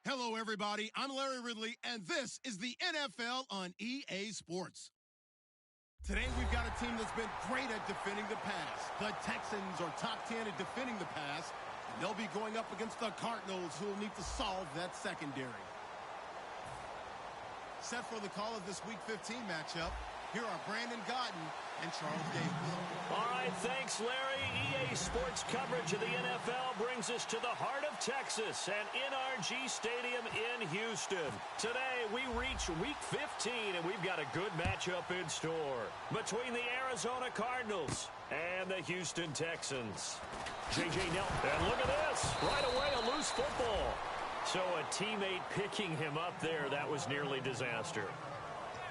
Hello, everybody. I'm Larry Ridley, and this is the NFL on EA Sports. Today, we've got a team that's been great at defending the pass. The Texans are top 10 at defending the pass, and they'll be going up against the Cardinals, who will need to solve that secondary. Set for the call of this Week 15 matchup, here are Brandon Godden and Charles Davis. All right, thanks, Larry. EA Sports coverage of the NFL brings us to the heart of Texas and NRG Stadium in Houston. Today, we reach Week 15, and we've got a good matchup in store between the Arizona Cardinals and the Houston Texans. J.J. Nelson, and look at this, right away a loose football. So a teammate picking him up there, that was nearly disaster.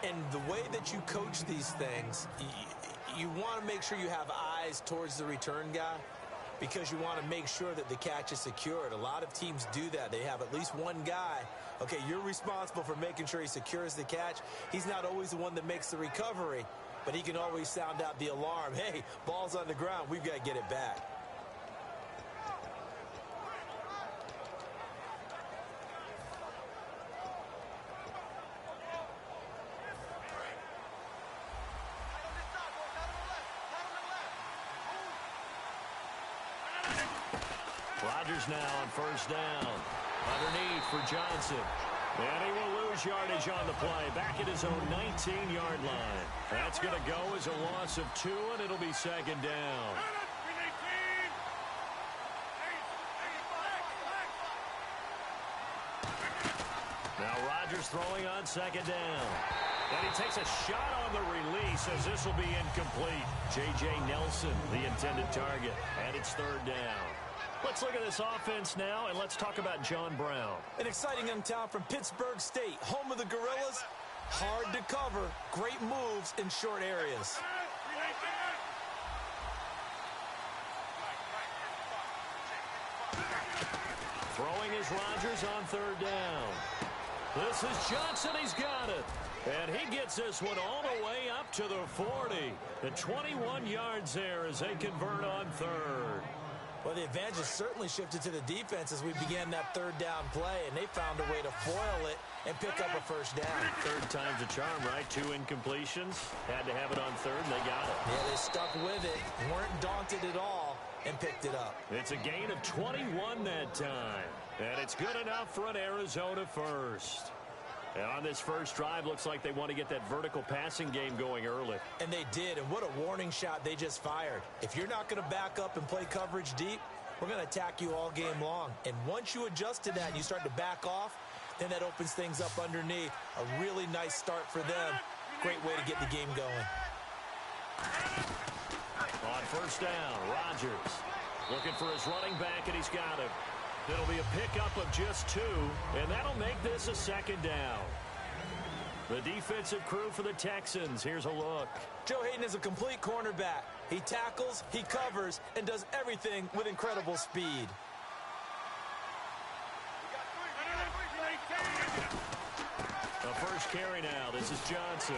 And the way that you coach these things, you want to make sure you have eyes towards the return guy because you want to make sure that the catch is secured. A lot of teams do that. They have at least one guy. Okay, you're responsible for making sure he secures the catch. He's not always the one that makes the recovery, but he can always sound out the alarm. Hey, ball's on the ground. We've got to get it back. Rodgers now on first down. Underneath for Johnson. And he will lose yardage on the play. Back at his own 19-yard line. That's going to go as a loss of 2, and it'll be second down. Now Rodgers throwing on second down. And he takes a shot on the release as this will be incomplete. J.J. Nelson, the intended target. And it's third down. Let's look at this offense now, and let's talk about John Brown. An exciting young talent from Pittsburgh State, home of the Gorillas. Hard to cover, great moves in short areas. Throwing is Rodgers on third down. This is Johnson, he's got it. And he gets this one all the way up to the 40. The 21 yards there as they convert on third. Well, the advantage has certainly shifted to the defense as we began that third down play, and they found a way to foil it and pick up a first down. Third time's a charm, right? 2 incompletions. Had to have it on third, and they got it. Yeah, they stuck with it, weren't daunted at all, and picked it up. It's a gain of 21 that time, and it's good enough for an Arizona first. And on this first drive, looks like they want to get that vertical passing game going early. And they did, and what a warning shot they just fired. If you're not going to back up and play coverage deep, we're going to attack you all game long. And once you adjust to that and you start to back off, then that opens things up underneath. A really nice start for them. Great way to get the game going. On first down, Rodgers looking for his running back, and he's got him. It'll be a pickup of just 2, and that'll make this a second down. The defensive crew for the Texans. Here's a look. Joe Hayden is a complete cornerback. He tackles, he covers, and does everything with incredible speed. The first carry now. This is Johnson.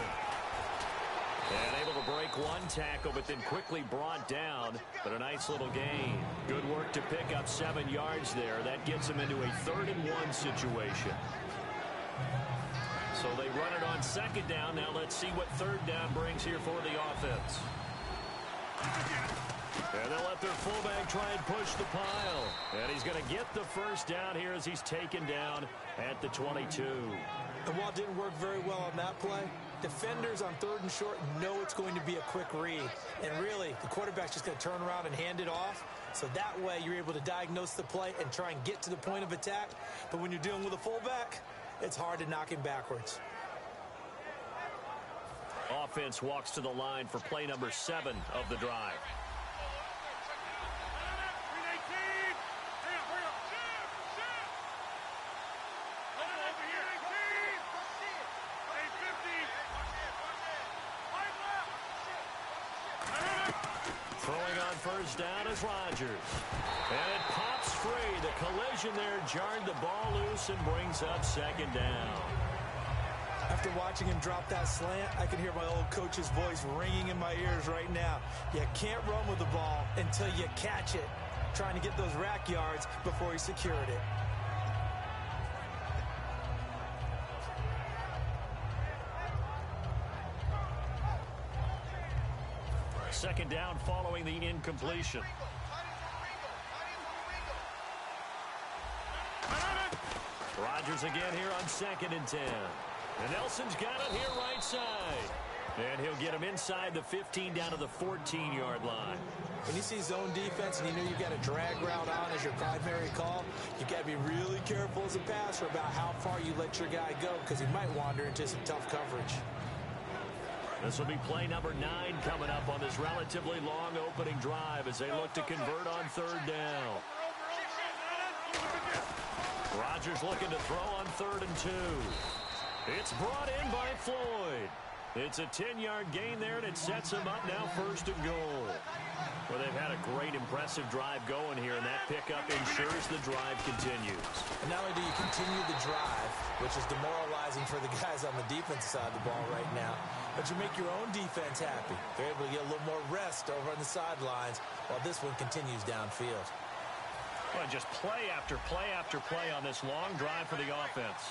And able to break one tackle, but then quickly brought down. But a nice little gain. Good work to pick up 7 yards there. That gets him into a 3rd-and-1 situation. So they run it on second down. Now let's see what third down brings here for the offense. And they'll let their fullback try and push the pile. And he's going to get the first down here as he's taken down at the 22. And while it didn't work very well on that play, defenders on 3rd and short know it's going to be a quick read. And really, the quarterback's just going to turn around and hand it off. So that way, you're able to diagnose the play and try and get to the point of attack. But when you're dealing with a fullback, it's hard to knock him backwards. Offense walks to the line for play number 7 of the drive. Throwing on first down is Rodgers. And it pops free. The collision there jarred the ball loose and brings up second down. After watching him drop that slant, I can hear my old coach's voice ringing in my ears right now. You can't run with the ball until you catch it. Trying to get those rack yards before he secured it. Second down following the incompletion. Rodgers again here on 2nd and 10. And Nelson's got it here right side. And he'll get him inside the 15 down to the 14-yard line. When you see zone defense and you know you've got a drag route on as your primary call, you've got to be really careful as a passer about how far you let your guy go because he might wander into some tough coverage. This will be play number 9 coming up on this relatively long opening drive as they look to convert on 3rd down. Rodgers looking to throw on 3rd and 2. It's brought in by Floyd. It's a 10-yard gain there, and it sets him up now 1st and goal. Well, they've had a great, impressive drive going here, and that pickup ensures the drive continues. And not only do you continue the drive, which is demoralizing for the guys on the defensive side of the ball right now, but you make your own defense happy. They're able to get a little more rest over on the sidelines while this one continues downfield. Well, just play after play after play on this long drive for the offense.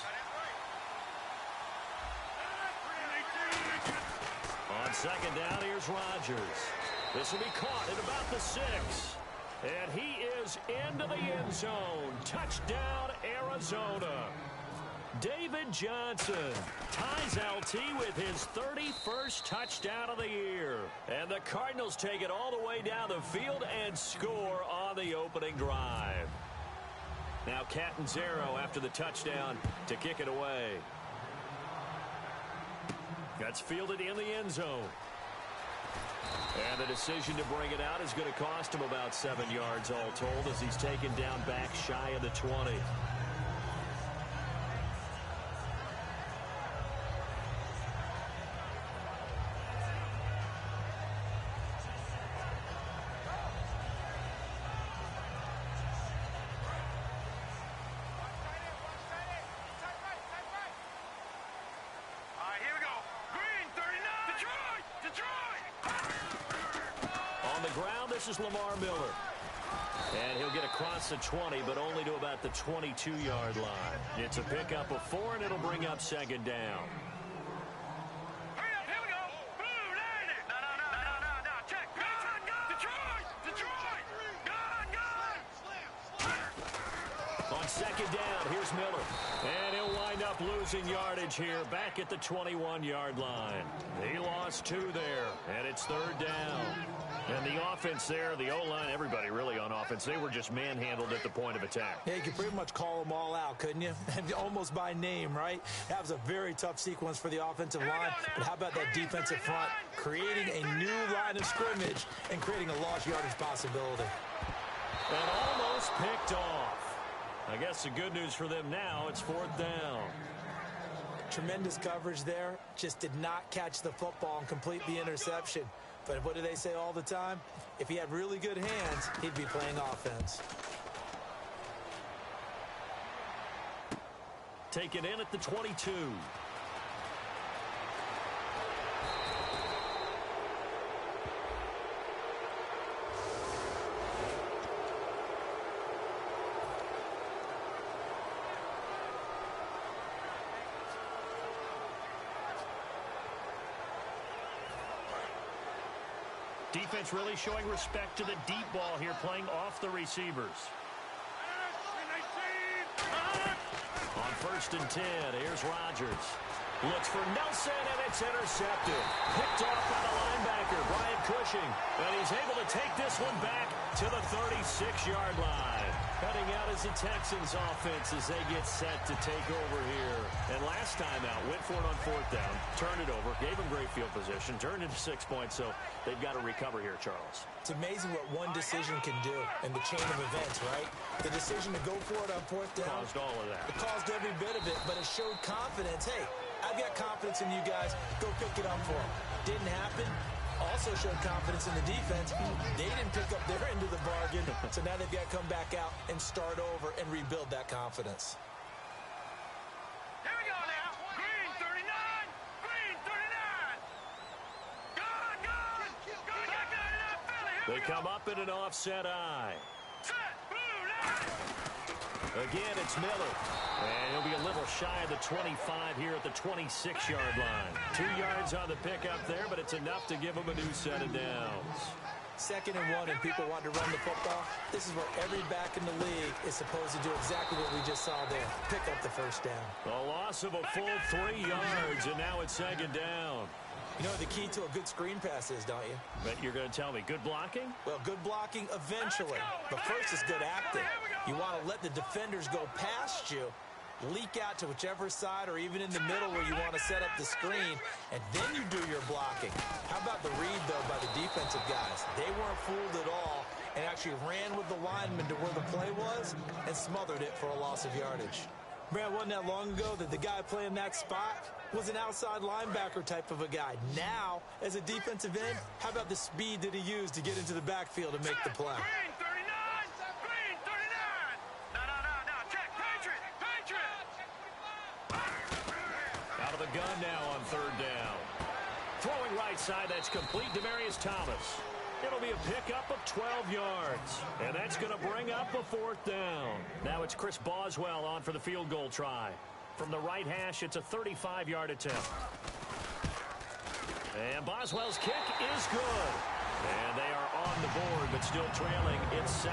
On 2nd down, here's Rodgers. This will be caught at about the 6. And he is into the end zone. Touchdown, Arizona. David Johnson ties LT with his 31st touchdown of the year. And the Cardinals take it all the way down the field and score on the opening drive. Now Catanzaro after the touchdown to kick it away. That's fielded in the end zone. And the decision to bring it out is going to cost him about 7 yards all told as he's taken down back shy of the 20. This is Lamar Miller. And he'll get across the 20, but only to about the 22-yard line. It's a pickup of 4, and it'll bring up 2nd down. Hurry up, here we go. Blue, line it. No. Check. Gun. Detroit. Gun. On 2nd down, here's Miller. And he'll wind up losing yardage here back at the 21-yard line. He lost 2 there, and it's 3rd down. And the offense there, the O-line, everybody really on offense, they were just manhandled at the point of attack. Yeah, you could pretty much call them all out, couldn't you? Almost by name, right? That was a very tough sequence for the offensive line. But how about that defensive front creating a new line of scrimmage and creating a lost yardage possibility? And almost picked off. I guess the good news for them now, it's 4th down. Tremendous coverage there. Just did not catch the football and complete the interception. But what do they say all the time? If he had really good hands, he'd be playing offense. Take it in at the 22. Defense really showing respect to the deep ball here, playing off the receivers. On 1st and 10, here's Rodgers. Looks for Nelson, and it's intercepted. Picked off by the linebacker, Brian Cushing. And he's able to take this one back to the 36-yard line. Heading out is the Texans offense as they get set to take over here. And last time out, went for it on 4th down, turned it over, gave them great field position, turned into 6 points, so they've got to recover here, Charles. It's amazing what one decision can do in the chain of events, right? The decision to go for it on 4th down. Caused all of that. It caused every bit of it, but it showed confidence. Hey, I've got confidence in you guys. Go pick it up for them. Didn't happen. Also showed confidence in the defense. They didn't pick up their end of the bargain, so now they've got to come back out and start over and rebuild that confidence. Here we go now. Green 39. Green 39. Gun. They come up in an offset eye. Set. Blue line. Again, it's Miller. And he'll be a little shy of the 25 here at the 26-yard line. 2 yards on the pickup there, but it's enough to give him a new set of downs. 2nd and 1, and people want to run the football. This is where every back in the league is supposed to do exactly what we just saw there. Pick up the first down. A loss of a full 3 yards, and now it's 2nd down. You know the key to a good screen pass is, don't you? Bet you're going to tell me. Good blocking? Well, good blocking eventually. But first is good acting. You want to let the defenders go past you, leak out to whichever side or even in the middle where you want to set up the screen, and then you do your blocking. How about the read, though, by the defensive guys? They weren't fooled at all and actually ran with the lineman to where the play was and smothered it for a loss of yardage. Brad, wasn't that long ago that the guy playing that spot was an outside linebacker type of a guy. Now, as a defensive end, how about the speed that he used to get into the backfield to make the play? Green 39! Green 39! No, check, Patriot! Out of the gun now on 3rd down. Throwing right side, that's complete. Demaryius Thomas. It'll be a pickup of 12 yards. And that's going to bring up a 4th down. Now it's Chris Boswell on for the field goal try. From the right hash, it's a 35-yard attempt. And Boswell's kick is good. And they are on the board, but still trailing. It's 7-3.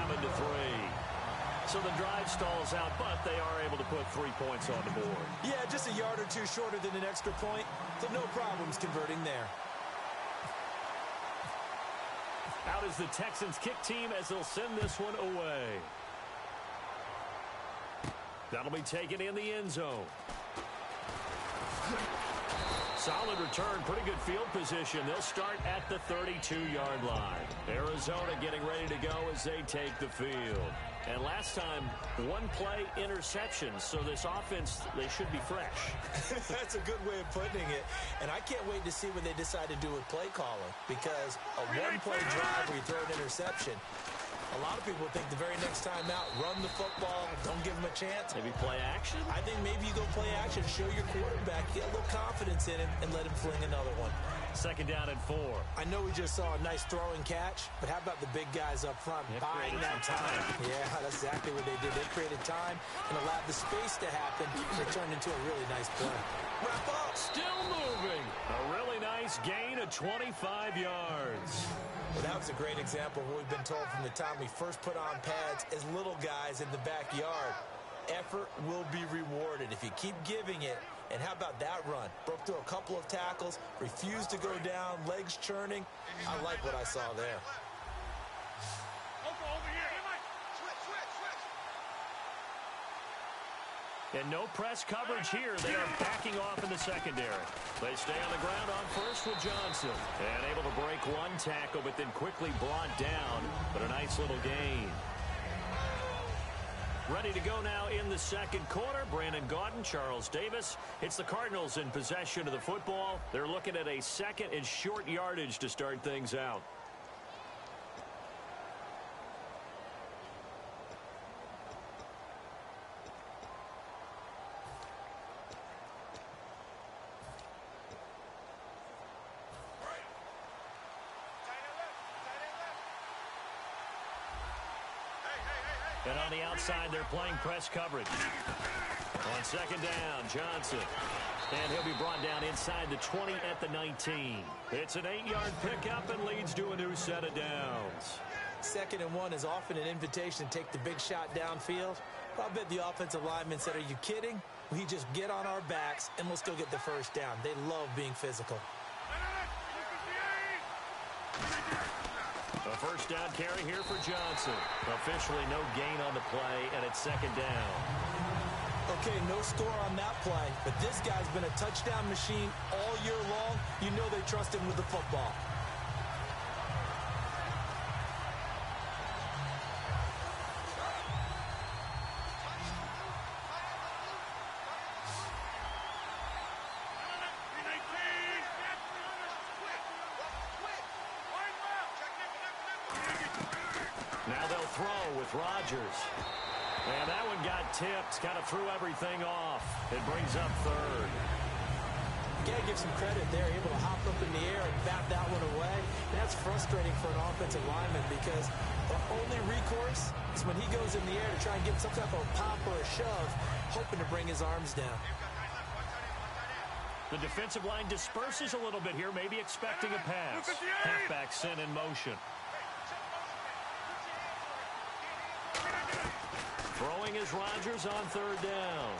So the drive stalls out, but they are able to put 3 points on the board. Yeah, just a yard or two shorter than an extra point, so no problems converting there. Out is the Texans kick team as they'll send this one away. That'll be taken in the end zone. Solid return, pretty good field position. They'll start at the 32-yard line. Arizona getting ready to go as they take the field. And last time, 1-play interception, so this offense, they should be fresh. That's a good way of putting it. And I can't wait to see what they decide to do with play calling, because a 1-play drive where you throw an interception, a lot of people think the very next time out, run the football, don't give them a chance. Maybe play action? I think maybe you go play action, show your quarterback, get a little confidence in him, and let him fling another one. 2nd down and 4. I know we just saw a nice throwing catch, but how about the big guys up front buying that time? Yeah, that's exactly what they did. They created time and allowed the space to happen, and it turned into a really nice play. Wrap up. Still moving. A really nice gain of 25 yards. Well, that was a great example of what we've been told from the time we first put on pads as little guys in the backyard. Effort will be rewarded if you keep giving it. And how about that run? Broke through a couple of tackles, refused to go down, legs churning. I like what I saw there. Over here. Switch. And no press coverage here. They are backing off in the secondary. They stay on the ground on first with Johnson. And able to break one tackle, but then quickly brought down. But a nice little gain. Ready to go now in the 2nd quarter. Brandon Gaudin, Charles Davis. It's the Cardinals in possession of the football. They're looking at a 2nd and short yardage to start things out. And on the outside, they're playing press coverage. On 2nd down, Johnson. And he'll be brought down inside the 20 at the 19. It's an 8-yard pickup and leads to a new set of downs. 2nd and 1 is often an invitation to take the big shot downfield. I bet the offensive lineman said, are you kidding? We just get on our backs and let's go get the first down. They love being physical. A 1st down carry here for Johnson. Officially no gain on the play, and it's 2nd down. Okay, no score on that play, but this guy's been a touchdown machine all year long. You know they trust him with the football. Now they'll throw with Rodgers. And that one got tipped, kind of threw everything off. It brings up 3rd. You got to give some credit there, able to hop up in the air and bat that one away. That's frustrating for an offensive lineman because the only recourse is when he goes in the air to try and give some type of pop or a shove, hoping to bring his arms down. The defensive line disperses a little bit here, maybe expecting a pass. Halfback sent in motion. Throwing is Rodgers on third down.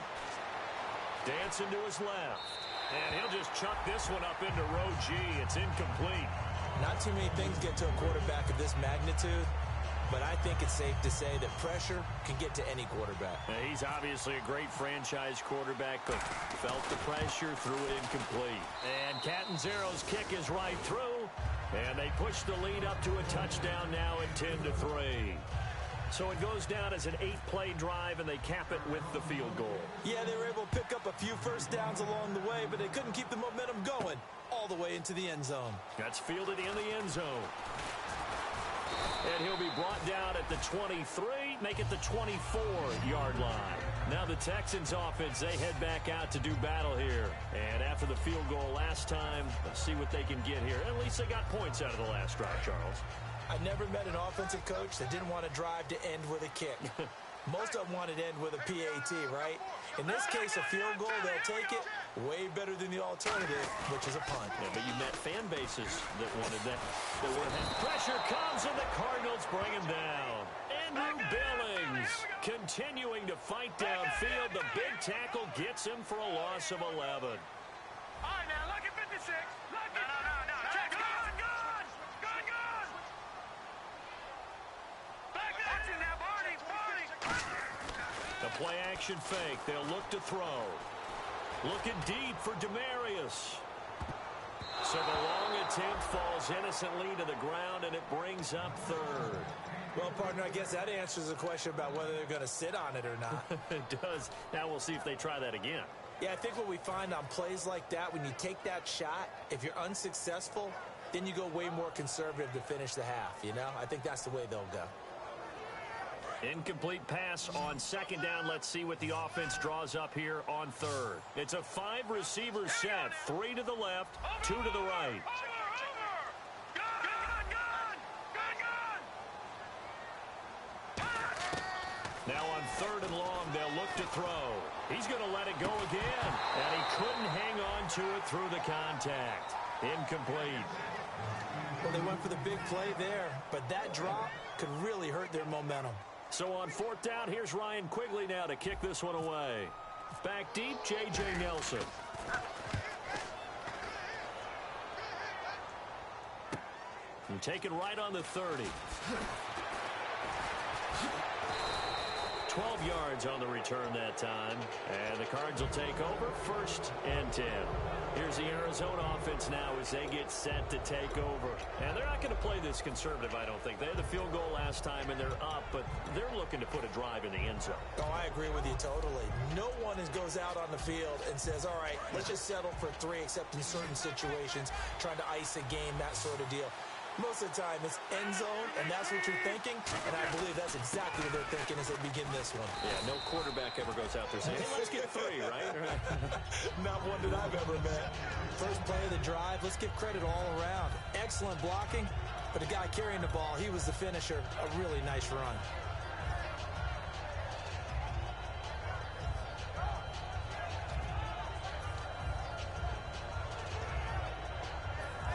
Dancing to his left. And he'll just chuck this one up into row G. It's incomplete. Not too many things get to a quarterback of this magnitude, but I think it's safe to say that pressure can get to any quarterback. He's obviously a great franchise quarterback, but felt the pressure, threw it incomplete. And Catanzaro's kick is right through, and they push the lead up to a touchdown now at 10-3. So it goes down as an 8-play drive, and they cap it with the field goal. Yeah, they were able to pick up a few first downs along the way, but they couldn't keep the momentum going all the way into the end zone. That's fielded in the end zone. And he'll be brought down at the 23, make it the 24-yard line. Now the Texans offense, they head back out to do battle here. And after the field goal last time, let's see what they can get here. At least they got points out of the last drive, Charles. I never met an offensive coach that didn't want to drive to end with a kick. Most of them wanted to end with a PAT, right? In this case, a field goal, they'll take it. Way better than the alternative, which is a punt. Yeah, but you met fan bases that wanted that. Pressure comes, and the Cardinals bring him down. Andrew Billings continuing to fight downfield. The big tackle gets him for a loss of 11. All right, now, look at 56. Look at no. Check. Gone. Back there. Watch it now, Barney. The play action fake. They'll look to throw. Looking deep for Demarius. So the long attempt falls innocently to the ground, and it brings up third. Well, partner, I guess that answers the question about whether they're going to sit on it or not. It does. Now we'll see if they try that again. Yeah, I think what we find on plays like that, when you take that shot, if you're unsuccessful, then you go way more conservative to finish the half, you know? I think that's the way they'll go. Incomplete pass on second down. Let's see what the offense draws up here on third. It's a 5-receiver set. 3 to the left, 2 to the right. Now on third and long, they'll look to throw. He's going to let it go again. And he couldn't hang on to it through the contact. Incomplete. Well, they went for the big play there, but that drop could really hurt their momentum. So on fourth down, here's Ryan Quigley now to kick this one away. Back deep, J.J. Nelson. And taken right on the 30. 12 yards on the return that time. And the Cards will take over 1st and 10. Here's the Arizona offense now as they get set to take over. And they're not going to play this conservative, I don't think. They had the field goal last time, and they're up, but they're looking to put a drive in the end zone. Oh, I agree with you totally. No one goes out on the field and says, all right, let's just settle for 3, except in certain situations, trying to ice a game, that sort of deal. Most of the time, it's end zone, and that's what you're thinking, and I believe that's exactly what they're thinking as they begin this one. Yeah, no quarterback ever goes out there saying, hey, let's get 3, right? Not one that I've ever met. First play of the drive, let's give credit all around. Excellent blocking, but the guy carrying the ball, he was the finisher. A really nice run.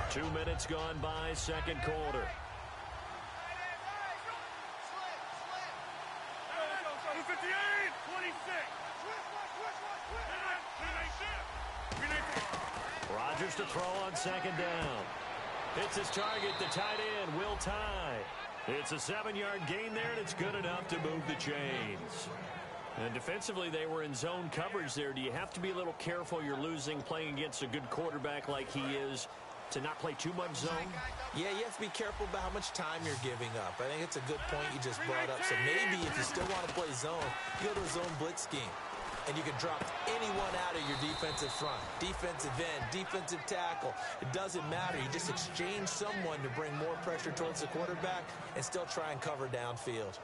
Two minutes gone by, second quarter. 58, 26. Rodgers to throw on second down. Hits his target, the tight end, Will Tye. It's a 7-yard gain there, and it's good enough to move the chains. And defensively, they were in zone coverage there. Do you have to be a little careful? You're losing, playing against a good quarterback like he is, to not play too much zone? Yeah, you have to be careful about how much time you're giving up. I think it's a good point you just brought up. So maybe if you still want to play zone, you go to a zone blitz scheme. And you can drop anyone out of your defensive front. Defensive end, defensive tackle. It doesn't matter. You just exchange someone to bring more pressure towards the quarterback and still try and cover downfield.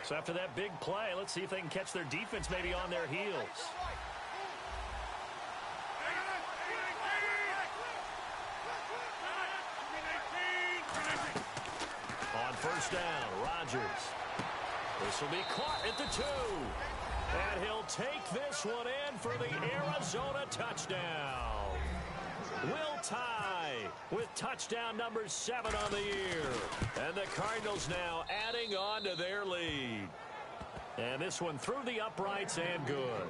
So after that big play, let's see if they can catch their defense maybe on their heels. first down. Rodgers. This will be caught at the 2. And he'll take this one in for the Arizona touchdown. Will tie with touchdown number 7 on the year. And the Cardinals now adding on to their lead. And this one through the uprights and good.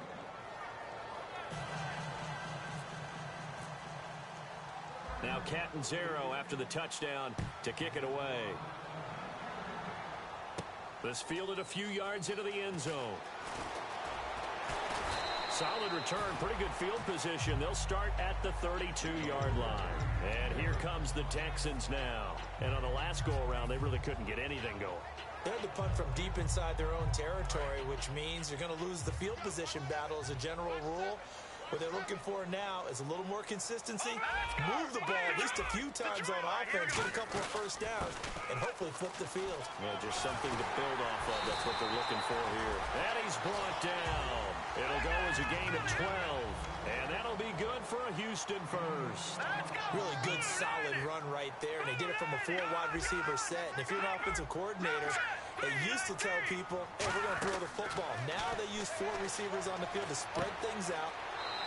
Now Catanzaro after the touchdown to kick it away. This fielded a few yards into the end zone. Solid return, pretty good field position. They'll start at the 32-yard line. And here comes the Texans now. And on the last go-around, they really couldn't get anything going. They had to punt from deep inside their own territory, which means you're going to lose the field position battle as a general rule. What they're looking for now is a little more consistency, move the ball at least a few times on offense, get a couple of first downs, and hopefully flip the field. Yeah, just something to build off of. That's what they're looking for here. And he's brought down. It'll go as a gain of 12. And that'll be good for a Houston first. Really good, solid run right there. And they did it from a 4-wide receiver set. And if you're an offensive coordinator, they used to tell people, hey, we're going to throw the football. Now they use 4 receivers on the field to spread things out,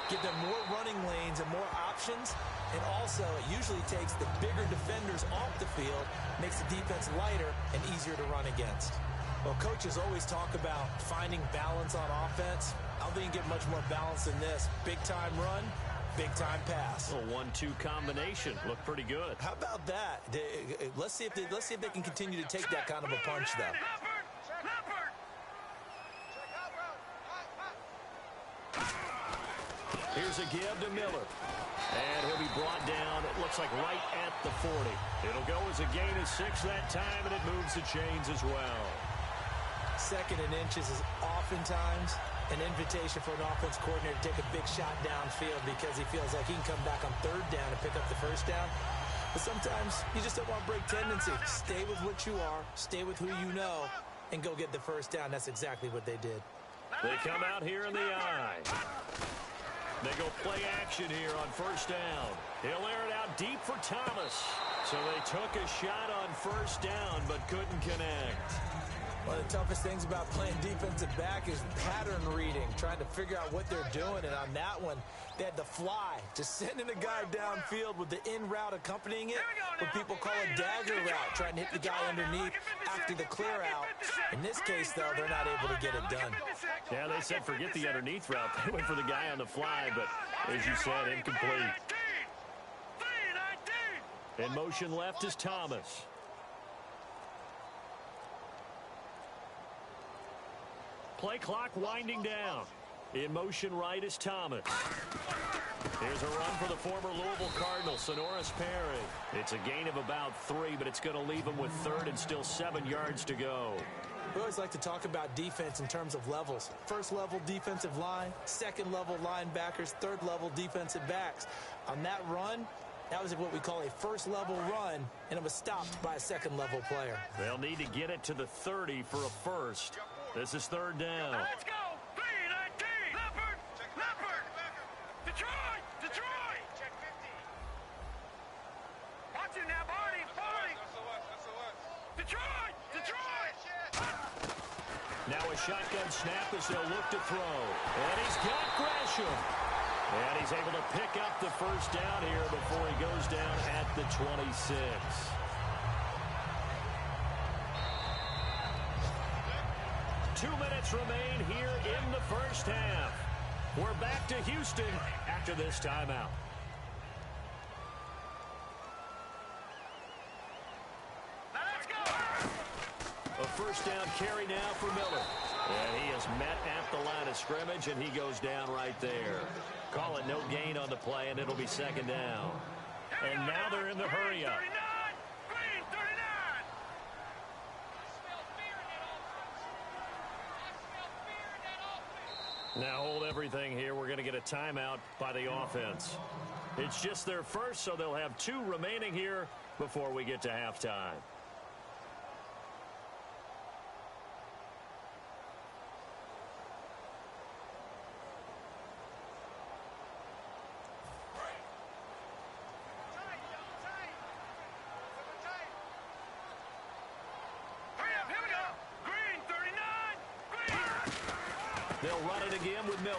give them more running lanes and more options. And also, it usually takes the bigger defenders off the field, makes the defense lighter and easier to run against. Well, coaches always talk about finding balance on offense. I don't think you can get much more balance than this. Big-time run, big-time pass. A 1-2 combination. Looked pretty good. How about that? Let's see if they can continue to take that kind of a punch, though. Here's a give to Miller. And he'll be brought down, it looks like right at the 40. It'll go as a gain of 6 that time, and it moves the chains as well. 2nd and inches is oftentimes an invitation for an offense coordinator to take a big shot downfield because he feels like he can come back on 3rd down and pick up the first down. But sometimes you just don't want to break tendency. Stay with what you are, stay with who you know, and go get the first down. That's exactly what they did. They come out here in the eye. They go play action here on first down. He'll air it out deep for Thomas. So they took a shot on first down but couldn't connect. One of the toughest things about playing defensive back is pattern reading, trying to figure out what they're doing. And on that one, they had the fly, just sending a guy downfield with the in route accompanying it, what people call a dagger route, trying to hit the guy underneath after the clear out. In this case, though, they're not able to get it done. Yeah, they said forget the underneath route. They went for the guy on the fly, but as you said, incomplete. In motion left is Thomas. Play clock winding down. In motion right is Thomas. Here's a run for the former Louisville Cardinal, Sonoris Perry. It's a gain of about 3, but it's going to leave him with 3rd and still 7 yards to go. We always like to talk about defense in terms of levels. 1st level defensive line, 2nd level linebackers, 3rd level defensive backs. On that run, that was what we call a 1st level run, and it was stopped by a 2nd level player. They'll need to get it to the 30 for a first. This is 3rd down. Let's go! 3-19! Leopard! Leopard! Detroit! Detroit! Check 50. Watch it now, Barney! Barney! Detroit! Detroit! Now a shotgun snap as they'll look to throw. And he's got Gresham. And he's able to pick up the first down here before he goes down at the 26. 2 minutes remain here in the first half. We're back to Houston after this timeout. Let's go! A first down carry now for Miller. And he is met at the line of scrimmage, and he goes down right there. Call it no gain on the play, and it'll be 2nd down. And now they're in the hurry-up. Now hold everything here. We're going to get a timeout by the offense. It's just their first, so they'll have 2 remaining here before we get to halftime. They'll run it again with Miller.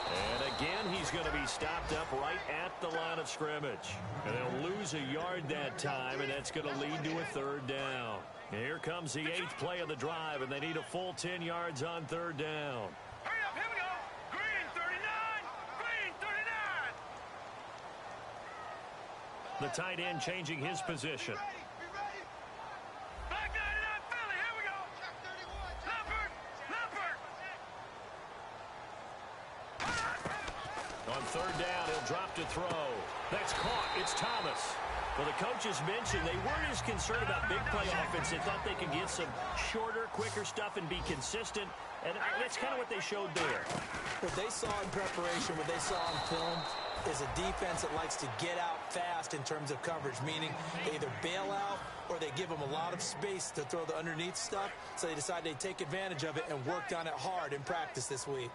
And again, he's going to be stopped up right at the line of scrimmage. And they'll lose a yard that time, and that's going to lead to a third down. And here comes the 8th play of the drive, and they need a full 10 yards on third down. Hurry up, here we go. Green 39. Green 39. The tight end changing his position. Black 99 Philly, here we go. Leopard. On third down, he'll drop to throw. That's caught. It's Thomas. Well, the coaches mentioned they weren't as concerned about big play offense. They thought they could get some shorter, quicker stuff and be consistent. And that's kind of what they showed there. What they saw in preparation, what they saw on film, is a defense that likes to get out fast in terms of coverage, meaning they either bail out or they give them a lot of space to throw the underneath stuff. So they decided they'd take advantage of it and worked on it hard in practice this week.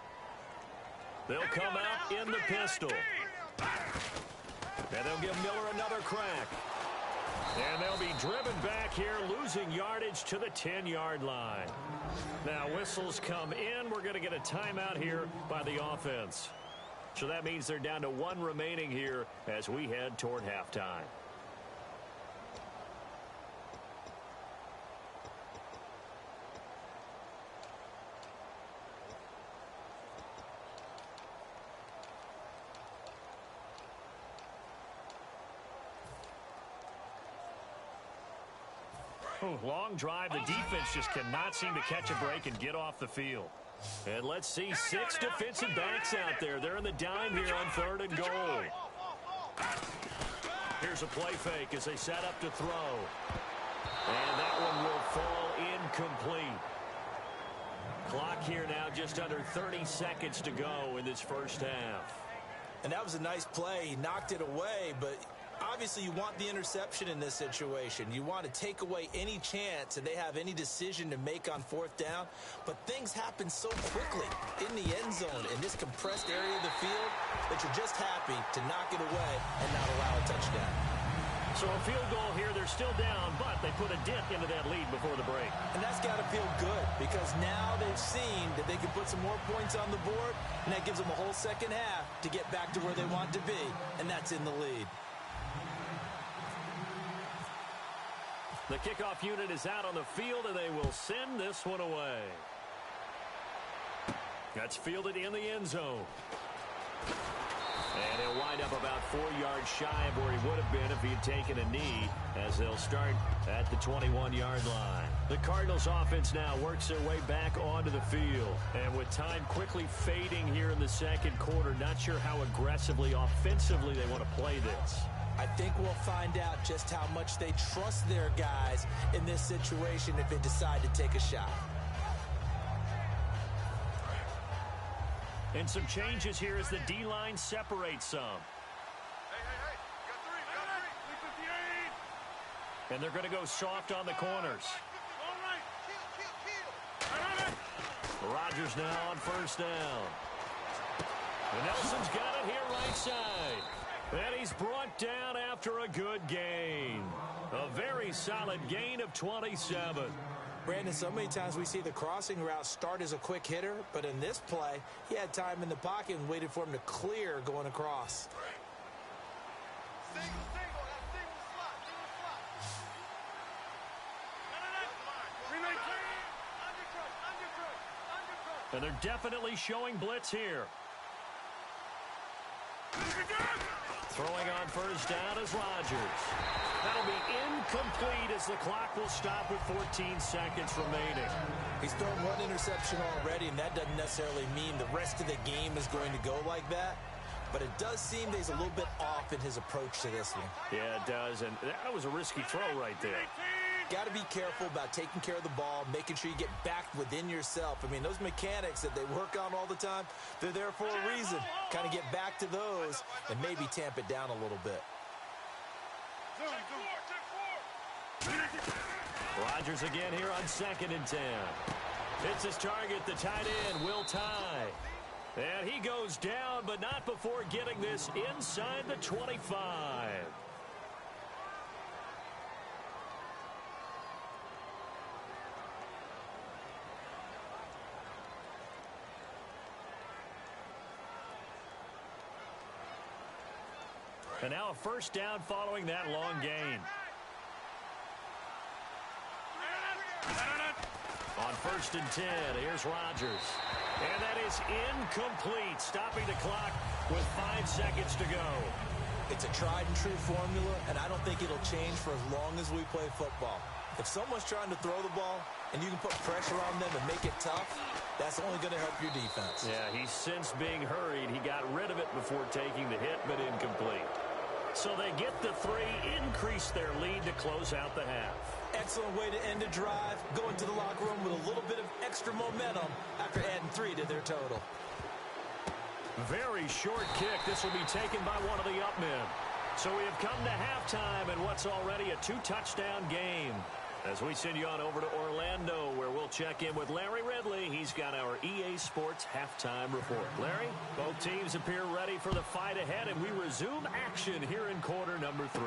They'll come out in the pistol. And they'll give Miller another crack. And they'll be driven back here, losing yardage to the 10-yard line. Now, whistles come in. We're going to get a timeout here by the offense. So that means they're down to 1 remaining here as we head toward halftime. Long drive. The defense just cannot seem to catch a break and get off the field. And let's see 6 defensive backs out there. They're in the dime here on 3rd and goal. Here's a play fake as they set up to throw. And that one will fall incomplete. Clock here now just under 30 seconds to go in this first half. And that was a nice play. He knocked it away, but obviously you want the interception in this situation. You want to take away any chance and they have any decision to make on 4th down. But things happen so quickly in the end zone in this compressed area of the field that you're just happy to knock it away and not allow a touchdown. So a field goal here. They're still down, but they put a dent into that lead before the break. And that's got to feel good because now they've seen that they can put some more points on the board, and that gives them a whole second half to get back to where they want to be, and that's in the lead. The kickoff unit is out on the field, and they will send this one away. That's fielded in the end zone. And he'll wind up about 4 yards shy of where he would have been if he had taken a knee, as they'll start at the 21-yard line. The Cardinals offense now works their way back onto the field. And with time quickly fading here in the second quarter, not sure how aggressively, offensively they want to play this. I think we'll find out just how much they trust their guys in this situation if they decide to take a shot. And some changes here as the D-line separates some. Hey. Got three. 358. And they're going to go soft on the corners. All right. Kill. Rodgers now on first down. And Nelson's got it here right side. And he's brought down after a good gain. A very solid gain of 27. Brandon, so many times we see the crossing route start as a quick hitter, but in this play, he had time in the pocket and waited for him to clear going across. Single. That's single slot. Undercut. And they're definitely showing blitz here. Throwing on first down is Rodgers. That'll be incomplete as the clock will stop with 14 seconds remaining. He's thrown one interception already, and that doesn't necessarily mean the rest of the game is going to go like that. But it does seem that he's a little bit off in his approach to this one. Yeah, it does, and that was a risky throw right there. Got to be careful about taking care of the ball, making sure you get back within yourself. I mean, those mechanics that they work on all the time, they're there for a reason. Kind of get back to those and maybe tamp it down a little bit. Rodgers again here on 2nd and 10. Hits his target, the tight end, Will Tye. And he goes down, but not before getting this inside the 25. And now a first down following that long gain. On 1st and 10, here's Rodgers. And that is incomplete, stopping the clock with 5 seconds to go. It's a tried-and-true formula, and I don't think it'll change for as long as we play football. If someone's trying to throw the ball and you can put pressure on them and make it tough, that's only going to help your defense. Yeah, he's since being hurried. He got rid of it before taking the hit, but incomplete. So they get the 3, increase their lead to close out the half. Excellent way to end a drive, go into the locker room with a little bit of extra momentum after adding 3 to their total. Very short kick. This will be taken by one of the up men. So we have come to halftime in what's already a 2-touchdown game. As we send you on over to Orlando, where we'll check in with Larry Ridley. He's got our EA Sports halftime report. Larry, both teams appear ready for the fight ahead, and we resume action here in quarter number 3.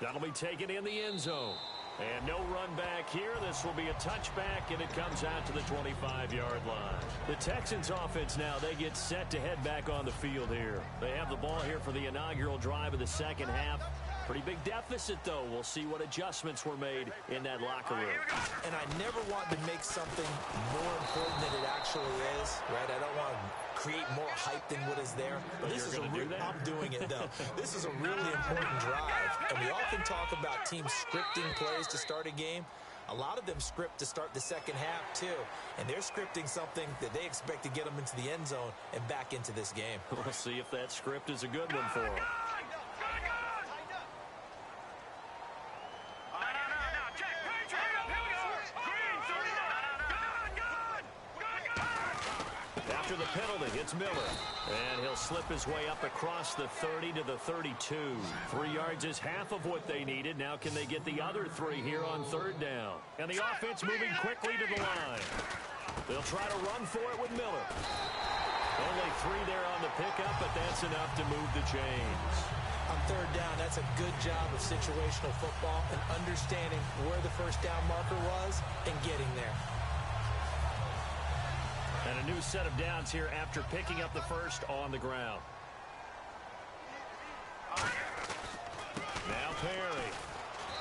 That'll be taken in the end zone. And no run back here. This will be a touchback, and it comes out to the 25-yard line. The Texans offense now, they get set to head back on the field here. They have the ball here for the inaugural drive of the second half. Pretty big deficit, though. We'll see what adjustments were made in that locker room. And I never want to make something more important than it actually is, right? I don't want to create more hype than what is there. But this is I'm doing it, though. This is a really important drive. And we often talk about teams scripting plays to start a game. A lot of them script to start the second half, too. And they're scripting something that they expect to get them into the end zone and back into this game. We'll see if that script is a good one for them. After the penalty, it's Miller. And he'll slip his way up across the 30 to the 32. 3 yards is half of what they needed. Now can they get the other 3 here on 3rd down? And the offense moving quickly to the line. They'll try to run for it with Miller. Only 3 there on the pickup, but that's enough to move the chains. On 3rd down, that's a good job of situational football and understanding where the first down marker was and getting there. And a new set of downs here after picking up the first on the ground. Now Perry.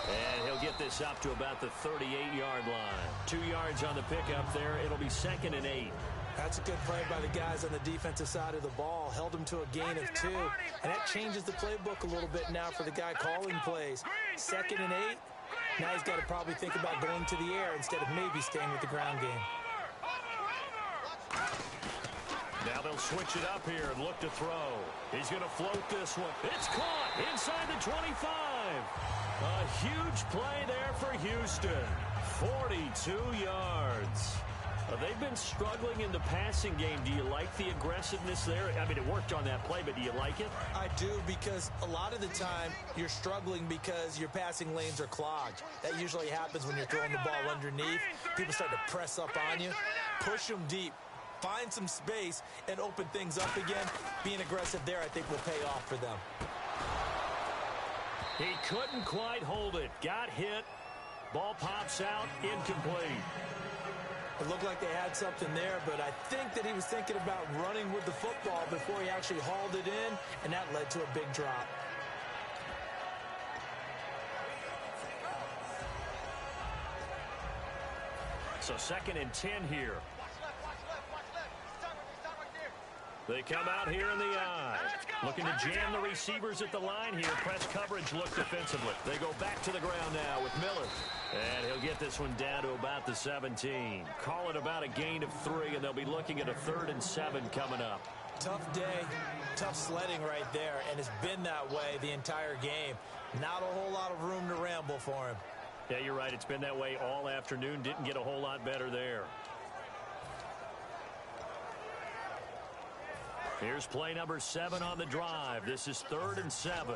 And he'll get this up to about the 38-yard line. 2 yards on the pickup there. It'll be 2nd and 8. That's a good play by the guys on the defensive side of the ball. Held him to a gain of 2. And that changes the playbook a little bit now for the guy calling plays. 2nd and 8. Now he's got to probably think about going to the air instead of maybe staying with the ground game. Now they'll switch it up here and look to throw. He's going to float this one. It's caught inside the 25. A huge play there for Houston. 42 yards. They've been struggling in the passing game. Do you like the aggressiveness there? I mean, it worked on that play, but do you like it? I do, because a lot of the time you're struggling because your passing lanes are clogged. That usually happens when you're throwing the ball underneath. People start to press up on you. Push them deep. Find some space and open things up again. Being aggressive there, I think, will pay off for them. He couldn't quite hold it. Got hit. Ball pops out. Incomplete. It looked like they had something there, but I think that he was thinking about running with the football before he actually hauled it in, and that led to a big drop. So 2nd and 10 here. They come out here in the eye. Looking to jam the receivers at the line here. Press coverage look defensively. They go back to the ground now with Miller. And he'll get this one down to about the 17. Call it about a gain of 3, and they'll be looking at a 3rd and 7 coming up. Tough day, tough sledding right there, and it's been that way the entire game. Not a whole lot of room to ramble for him. Yeah, you're right. It's been that way all afternoon. Didn't get a whole lot better there. Here's play number 7 on the drive. This is 3rd and 7.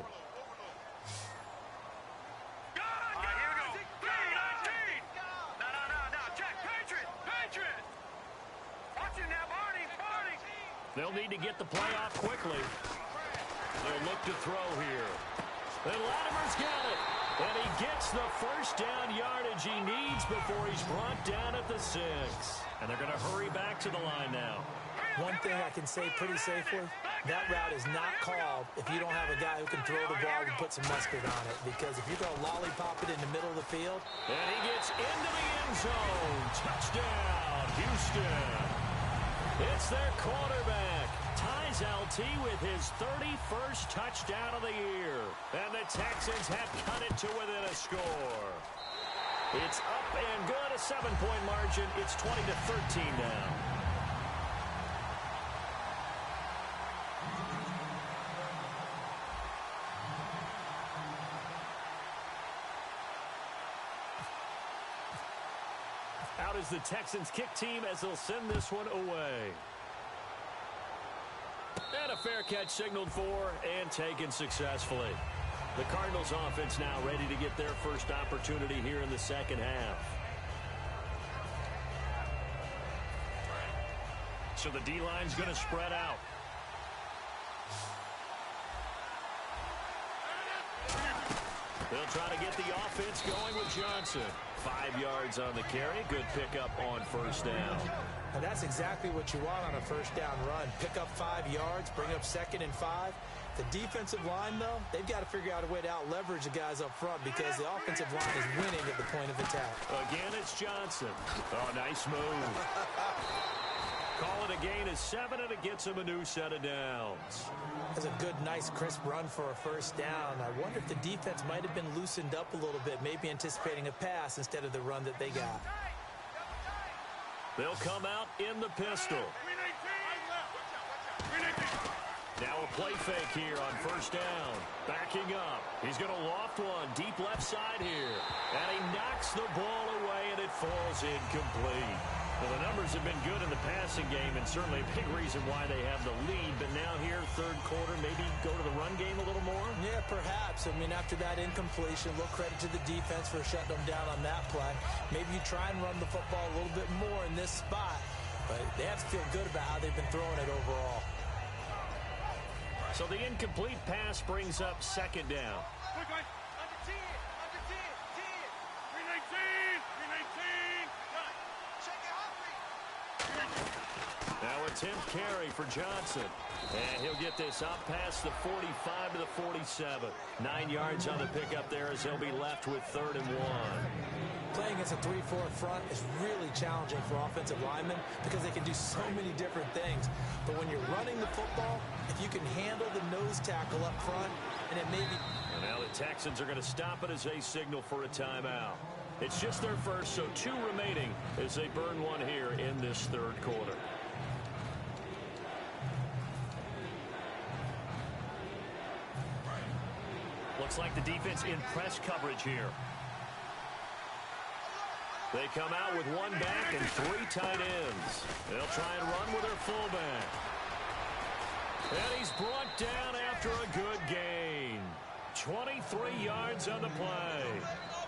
They'll need to get the play off quickly. They'll look to throw here. And Latimer's got it. And he gets the first down yardage he needs before he's brought down at the 6. And they're going to hurry back to the line now. One thing I can say pretty safely, that route is not called if you don't have a guy who can throw the ball and put some mustard on it. Because if you're going to lollipop it in the middle of the field. And he gets into the end zone. Touchdown, Houston. It's their quarterback. Ties LT with his 31st touchdown of the year. And the Texans have cut it to within a score. It's up and good, a 7-point margin. It's 20-13 now. Out is the Texans kick team as they'll send this one away. And a fair catch signaled for and taken successfully. The Cardinals offense now ready to get their first opportunity here in the second half. So the D-line's going to spread out. They'll try to get the offense going with Johnson. 5 yards on the carry. Good pickup on first down. And that's exactly what you want on a first down run. Pick up 5 yards, bring up 2nd and 5. The defensive line, though, they've got to figure out a way to out-leverage the guys up front because the offensive line is winning at the point of attack. Again, it's Johnson. Oh, nice move. Call it a gain of 7, and it gets him a new set of downs. That's a good, nice, crisp run for a first down. I wonder if the defense might have been loosened up a little bit, maybe anticipating a pass instead of the run that they got. They'll come out in the pistol. Now a play fake here on first down. Backing up. He's going to loft one deep left side here. And he knocks the ball away, and it falls incomplete. Well, the numbers have been good in the passing game, and certainly a big reason why they have the lead. But now here, third quarter, maybe go to the run game a little more? Yeah, perhaps. I mean, after that incompletion, a little credit to the defense for shutting them down on that play. Maybe you try and run the football a little bit more in this spot. But they have to feel good about how they've been throwing it overall. So the incomplete pass brings up second down. Quick, under 10, under 10, 10, 319, 319, Now a 10th carry for Johnson. And he'll get this up past the 45 to the 47. 9 yards on the pickup there as he'll be left with 3rd and 1. Playing against a 3-4 front is really challenging for offensive linemen because they can do so many different things. But when you're running the football, if you can handle the nose tackle up front, and it may be... And now the Texans are going to stop it as they signal for a timeout. It's just their first, so 2 remaining as they burn one here in this third quarter. Looks like the defense in press coverage here. They come out with 1 back and 3 tight ends. They'll try and run with their fullback. And he's brought down after a good gain. 23 yards on the play.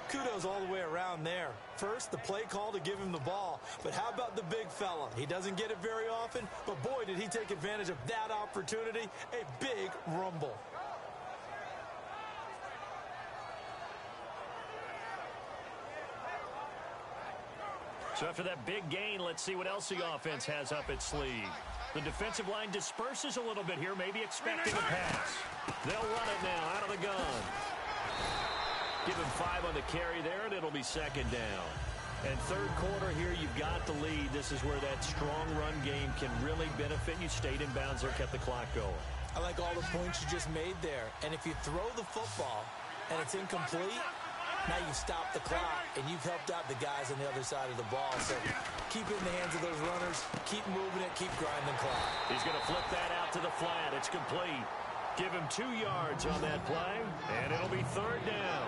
Kudos all the way around there. First, the play call to give him the ball. But how about the big fella? He doesn't get it very often, but boy, did he take advantage of that opportunity. A big rumble. So after that big gain, let's see what else the offense has up its sleeve. The defensive line disperses a little bit here, maybe expecting a pass. They'll run it now out of the gun. Give him 5 on the carry there, and it'll be second down. And third quarter here, you've got the lead. This is where that strong run game can really benefit you. Stayed in bounds there, kept the clock going. I like all the points you just made there. And if you throw the football and it's incomplete, now you've stopped the clock, and you've helped out the guys on the other side of the ball. So keep it in the hands of those runners. Keep moving it. Keep grinding the clock. He's going to flip that out to the flat. It's complete. Give him 2 yards on that play, and it'll be third down.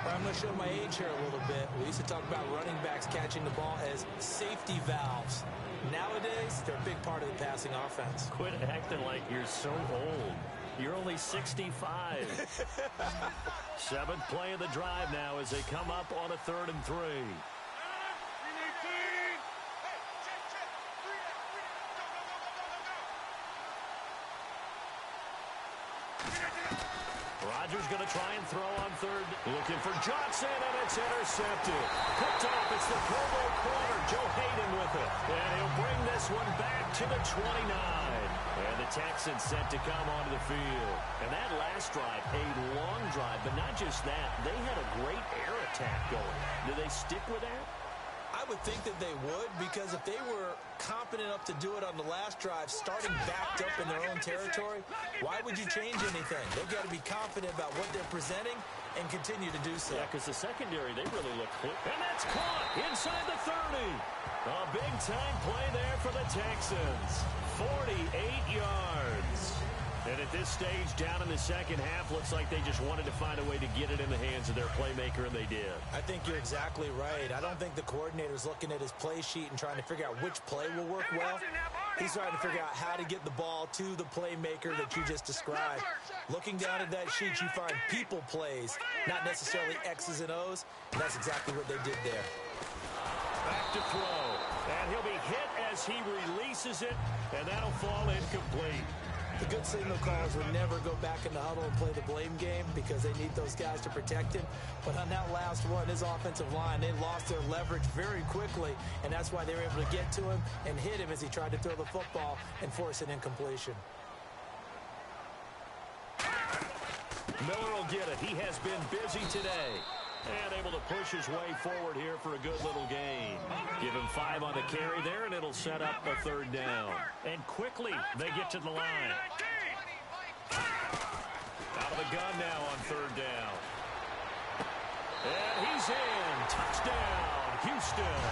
I'm going to show my age here a little bit. We used to talk about running backs catching the ball as safety valves. Nowadays, they're a big part of the passing offense. Quit acting like you're so old. You're only 65. 7th play of the drive now as they come up on a 3rd and 3. Rodgers going to try and throw on 3rd. Looking for Johnson, and it's intercepted. Picked off. It's the Pro Bowl corner, Joe Hayden with it. And he'll bring this one back to the 29. And the Texans set to come onto the field. And that last drive, a long drive, but not just that. They had a great air attack going. Do they stick with that? I would think that they would, because if they were competent enough to do it on the last drive, starting backed up in their own territory, why would you change anything? They've got to be confident about what they're presenting and continue to do so. Yeah, because the secondary, they really look quick. And that's caught inside the 30. A big-time play there for the Texans. 48 yards. And at this stage, down in the second half, looks like they just wanted to find a way to get it in the hands of their playmaker, and they did. I think you're exactly right. I don't think the coordinator's looking at his play sheet and trying to figure out which play will work well. He's trying to figure out how to get the ball to the playmaker that you just described. Looking down at that sheet, you find people plays, not necessarily X's and O's, and that's exactly what they did there. Back to throw, and he'll be hit as he releases it, and that'll fall incomplete. The good signal callers would never go back in the huddle and play the blame game because they need those guys to protect him. But on that last one, his offensive line, they lost their leverage very quickly, and that's why they were able to get to him and hit him as he tried to throw the football and force an incompletion. Miller will get it. He has been busy today. And able to push his way forward here for a good little gain. Give him 5 on the carry there, and it'll set up a third down. And quickly, they get to the line. Out of the gun now on third down. And he's in. Touchdown, Houston.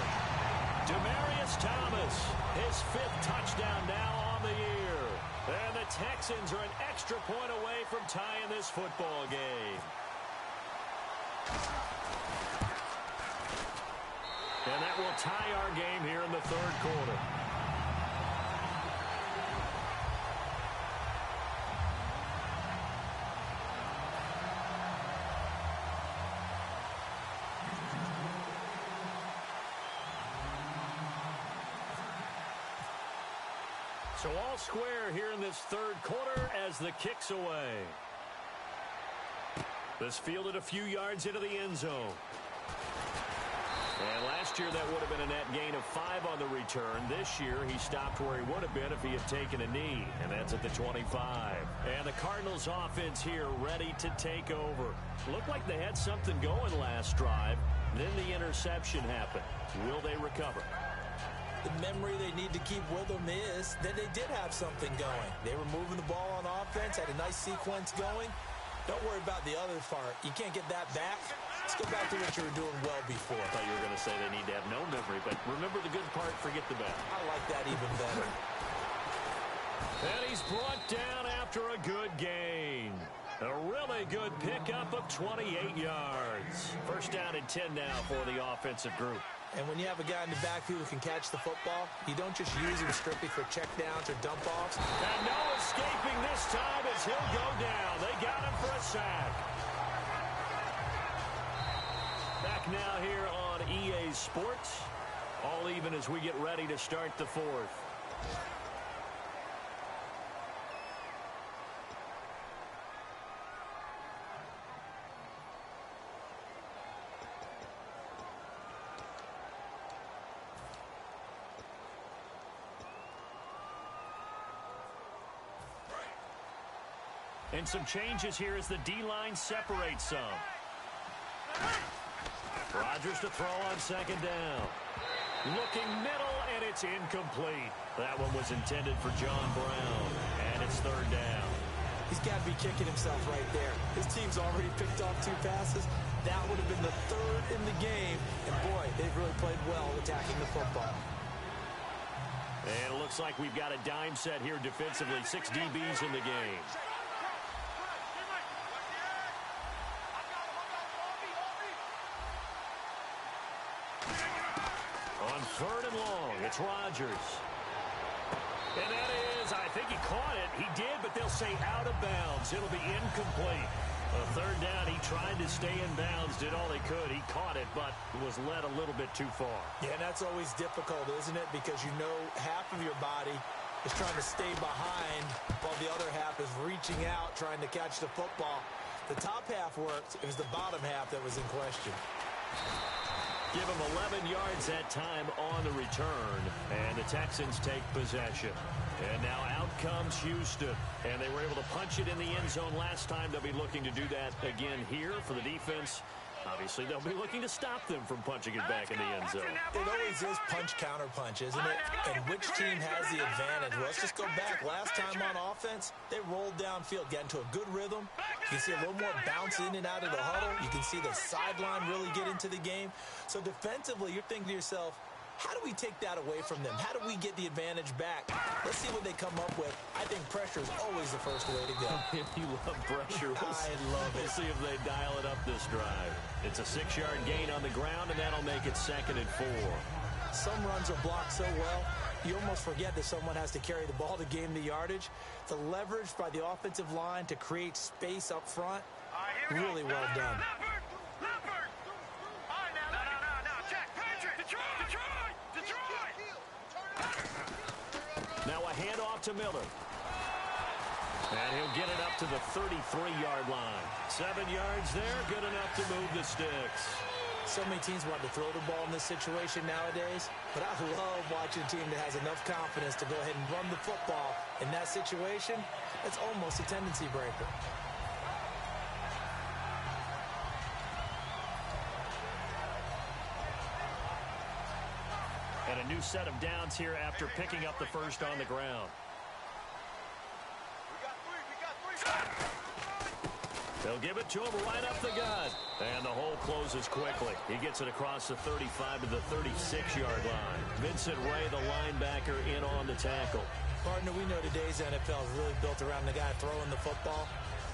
Demaryius Thomas, his 5th touchdown now on the year. And the Texans are an extra point away from tying this football game. And that will tie our game here in the third quarter. So all square here in this third quarter as the kick's away. This fielded a few yards into the end zone. And last year that would have been a net gain of 5 on the return. This year he stopped where he would have been if he had taken a knee, and that's at the 25. And the Cardinals offense here ready to take over. Looked like they had something going last drive. Then the interception happened. Will they recover? The memory they need to keep with them is that they did have something going. They were moving the ball on offense, had a nice sequence going. Don't worry about the other part. You can't get that back. Let's go back to what you were doing well before. I thought you were going to say they need to have no memory, but remember the good part, forget the bad. I like that even better. And he's brought down after a good gain. A really good pickup of 28 yards. First down and 10 now for the offensive group. And when you have a guy in the backfield who can catch the football, you don't just use him strictly for checkdowns or dump-offs. And no escaping this time as he'll go down. They got him for a sack. Back now here on EA Sports. All even as we get ready to start the fourth. And some changes here as the D-line separates some. Rodgers to throw on second down. Looking middle, and it's incomplete. That one was intended for John Brown, and it's third down. He's got to be kicking himself right there. His team's already picked off 2 passes. That would have been the 3rd in the game. And, boy, they've really played well attacking the football. And it looks like we've got a dime set here defensively. 6 DBs in the game. On third and long, it's Rodgers. And that is, I think he caught it. He did, but they'll say out of bounds. It'll be incomplete. A third down, he tried to stay in bounds, did all he could. He caught it, but was led a little bit too far. Yeah, and that's always difficult, isn't it? Because you know half of your body is trying to stay behind while the other half is reaching out, trying to catch the football. The top half worked. It was the bottom half that was in question. Give them 11 yards that time on the return, and the Texans take possession. And now out comes Houston, and they were able to punch it in the end zone last time. They'll be looking to do that again here for the defense. Obviously, they'll be looking to stop them from punching it back in the end zone. It always is punch-counter-punch, isn't it? And which team has the advantage? Well, let's just go back. Last time on offense, they rolled downfield, got into a good rhythm. You can see a little more bounce in and out of the huddle. You can see the sideline really get into the game. So defensively, you're thinking to yourself, how do we take that away from them? How do we get the advantage back? Let's see what they come up with. I think pressure is always the first way to go. You love pressure. I love it. We'll see if they dial it up this drive. It's a 6-yard gain on the ground, and that'll make it 2nd and 4. Some runs are blocked so well, you almost forget that someone has to carry the ball to gain the yardage. The leverage by the offensive line to create space up front, really well done. Now a handoff to Miller. And he'll get it up to the 33-yard line. 7 yards there, good enough to move the sticks. So many teams want to throw the ball in this situation nowadays, but I love watching a team that has enough confidence to go ahead and run the football. In that situation, it's almost a tendency breaker. And a new set of downs here after picking up the first on the ground. They'll give it to him right up the gut. And the hole closes quickly. He gets it across the 35 to the 36-yard line. Vincent Ray, the linebacker, in on the tackle. Partner, we know today's NFL is really built around the guy throwing the football.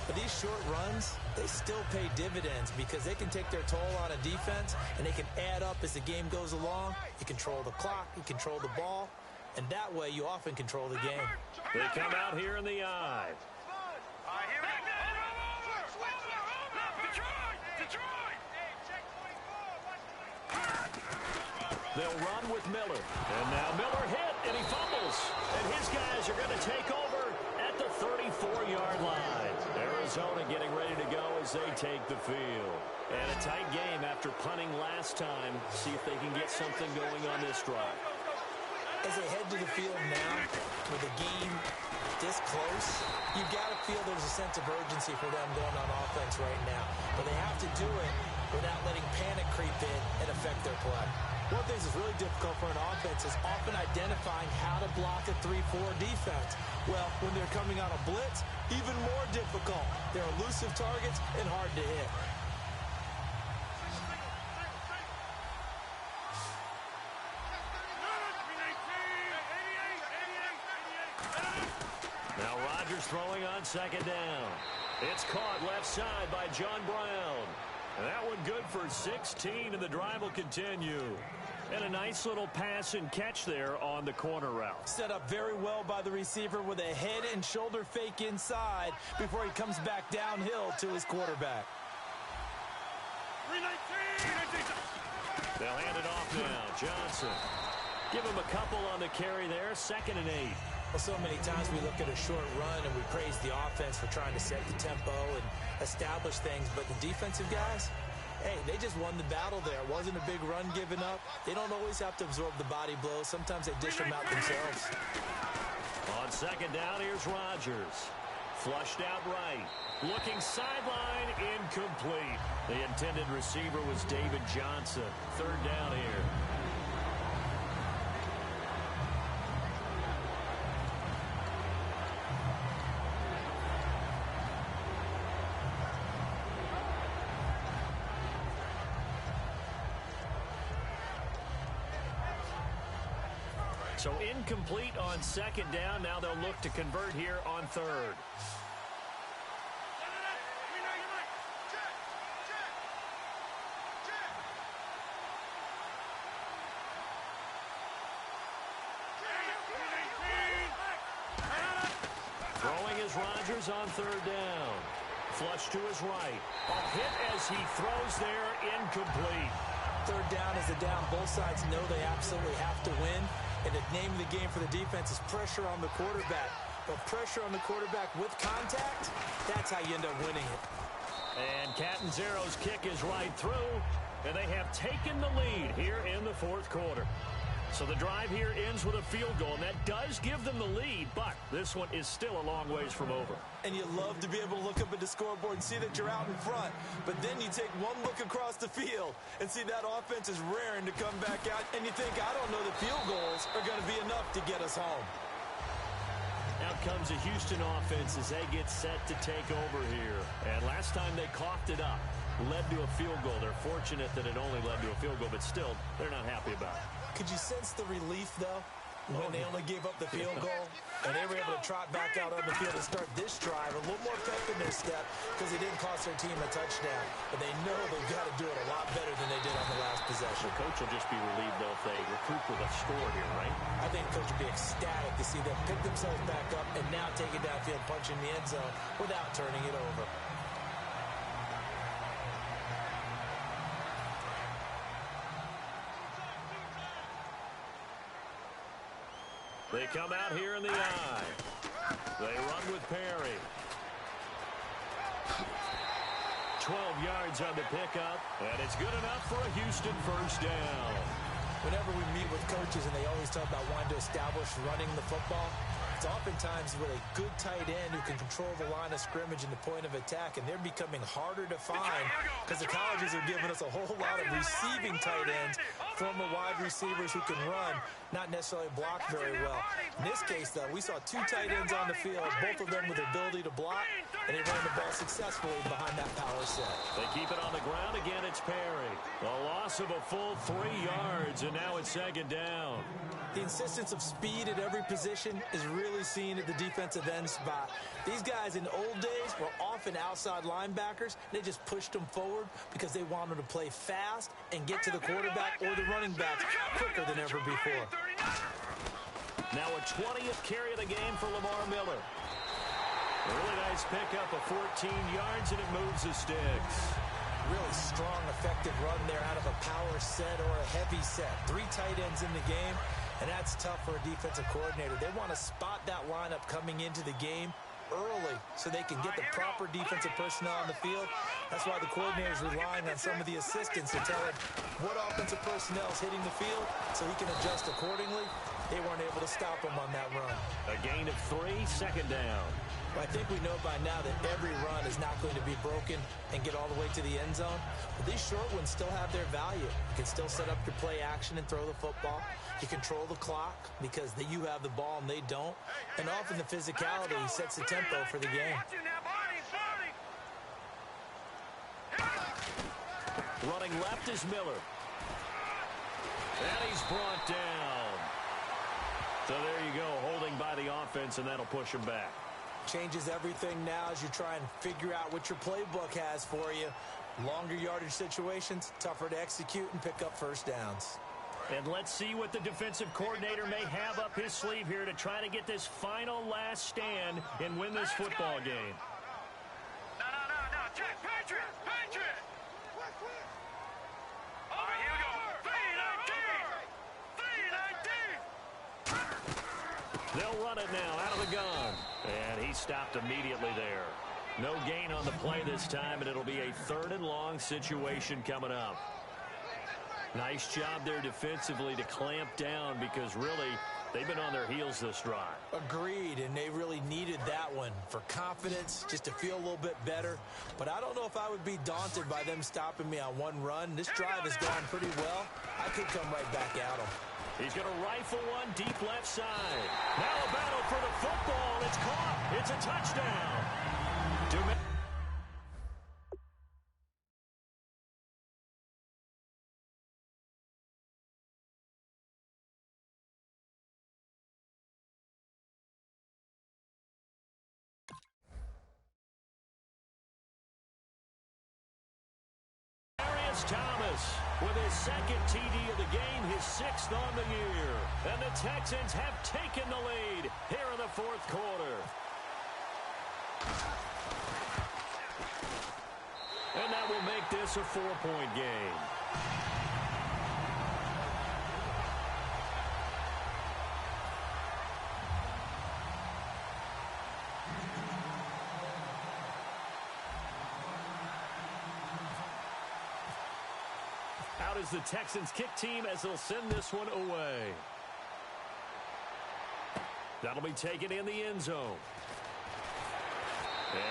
But these short runs, they still pay dividends because they can take their toll on a defense, and they can add up as the game goes along. You control the clock, you control the ball, and that way you often control the game. They come out here in the eye. They'll run with Miller. And now Miller hit, and he fumbles. And his guys are going to take over at the 34-yard line. Arizona getting ready to go as they take the field. And a tight game after punting last time. See if they can get something going on this drive. As they head to the field now, with the game this close, you've got to feel there's a sense of urgency for them going on offense right now. But they have to do it without letting panic creep in and affect their play. One thing that's really difficult for an offense is often identifying how to block a 3-4 defense. Well, when they're coming on a blitz, even more difficult. They're elusive targets and hard to hit. Now Rodgers throwing on 2nd down. It's caught left side by John Brown. And that one good for 16, and the drive will continue. And a nice little pass and catch there on the corner route. Set up very well by the receiver with a head and shoulder fake inside before he comes back downhill to his quarterback. They'll hand it off now. Johnson. Give him a couple on the carry there. 2nd and 8. Well, so many times we look at a short run and we praise the offense for trying to set the tempo and establish things, but the defensive guys, hey, they just won the battle there. It wasn't a big run given up. They don't always have to absorb the body blows. Sometimes they dish them out themselves. On 2nd down, here's Rodgers. Flushed out right. Looking sideline, incomplete. The intended receiver was David Johnson. 3rd down here. So incomplete on 2nd down. Now they'll look to convert here on 3rd. Throwing is Rodgers on 3rd down. Flush to his right. A hit as he throws there, incomplete. 3rd down is the down. Both sides know they absolutely have to win. And the name of the game for the defense is pressure on the quarterback. But pressure on the quarterback with contact, that's how you end up winning it. And Catanzaro's kick is right through, and they have taken the lead here in the fourth quarter. So the drive here ends with a field goal, and that does give them the lead, but this one is still a long ways from over. And you love to be able to look up at the scoreboard and see that you're out in front. But then you take one look across the field and see that offense is raring to come back out, and you think, I don't know, the field goals are going to be enough to get us home. Out comes a Houston offense as they get set to take over here. And last time they coughed it up, led to a field goal. They're fortunate that it only led to a field goal, but still, they're not happy about it. Could you sense the relief, though, when they only gave up the field goal and they were able to trot back out on the field and start this drive, a little more pep in their step because it didn't cost their team a touchdown. But they know they've got to do it a lot better than they did on the last possession. The coach will just be relieved, though, if they recoup with a score here, right? I think the coach will be ecstatic to see them pick themselves back up and now take it downfield, punch in the end zone without turning it over. They come out here in the eye. They run with Perry. 12 yards on the pickup, and it's good enough for a Houston first down. Whenever we meet with coaches and they always talk about wanting to establish running the football, it's oftentimes with a good tight end who can control the line of scrimmage and the point of attack, and they're becoming harder to find because the colleges are giving us a whole lot of receiving tight ends, former wide receivers who can run, not necessarily block very well. In this case, though, we saw two tight ends on the field, both of them with the ability to block, and they ran the ball successfully behind that power set. They keep it on the ground again. It's Perry. A loss of a full 3 yards, and now it's second down. The insistence of speed at every position is really seen at the defensive end spot. These guys in the old days were often outside linebackers. They just pushed them forward because they wanted to play fast and get to the quarterback or the running back quicker than ever before. Now a 20th carry of the game for Lamar Miller. Really nice pickup of 14 yards, and it moves the sticks. Really strong, effective run there out of a power set or a heavy set. 3 tight ends in the game, and that's tough for a defensive coordinator. They want to spot that lineup coming into the game early so they can get the proper defensive personnel on the field. That's why the coordinator is relying on some of the assistants to tell him what offensive personnel is hitting the field so he can adjust accordingly. They weren't able to stop him on that run. A gain of 3, second down. Well, I think we know by now that every run is not going to be broken and get all the way to the end zone. But these short ones still have their value. You can still set up your play action and throw the football. You control the clock because you have the ball and they don't. And often the physicality sets the tempo for the game. Running left is Miller. And he's brought down. So there you go, holding by the offense, and that'll push him back. Changes everything now as you try and figure out what your playbook has for you. Longer yardage situations, tougher to execute and pick up first downs. And let's see what the defensive coordinator may have up his sleeve here to try to get this final last stand and win this football game. No. Check. Patriot. All right, here we go. 3-19. They'll run it now out of the gun. And he stopped immediately there. No gain on the play this time, and it'll be a 3rd and long situation coming up. Nice job there defensively to clamp down because really they've been on their heels this drive. Agreed, and they really needed that one for confidence, just to feel a little bit better. But I don't know if I would be daunted by them stopping me on one run. This drive has gone pretty well. I could come right back at them. He's going to rifle one deep left side. Now a battle for the football. It's caught. It's a touchdown. Thomas with his 2nd TD of the game, his 6th on the year. And the Texans have taken the lead here in the 4th quarter. And that will make this a 4-point game. timeout is the Texans kick team as they'll send this one away. That'll be taken in the end zone.